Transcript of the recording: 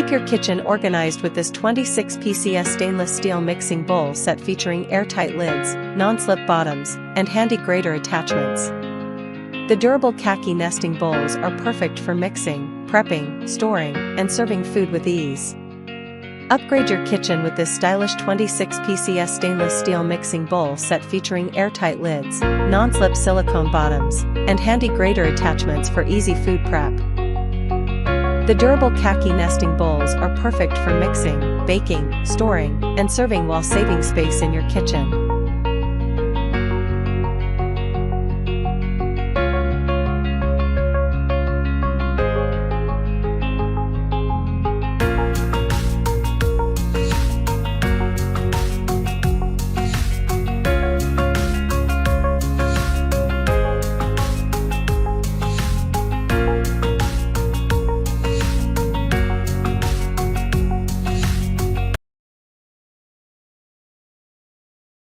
Keep your kitchen organized with this 26 PCS stainless steel mixing bowl set featuring airtight lids, non-slip bottoms, and handy grater attachments. The durable khaki nesting bowls are perfect for mixing, prepping, storing, and serving food with ease. Upgrade your kitchen with this stylish 26 PCS stainless steel mixing bowl set featuring airtight lids, non-slip silicone bottoms, and handy grater attachments for easy food prep. The durable khaki nesting bowls are perfect for mixing, baking, storing, and serving while saving space in your kitchen.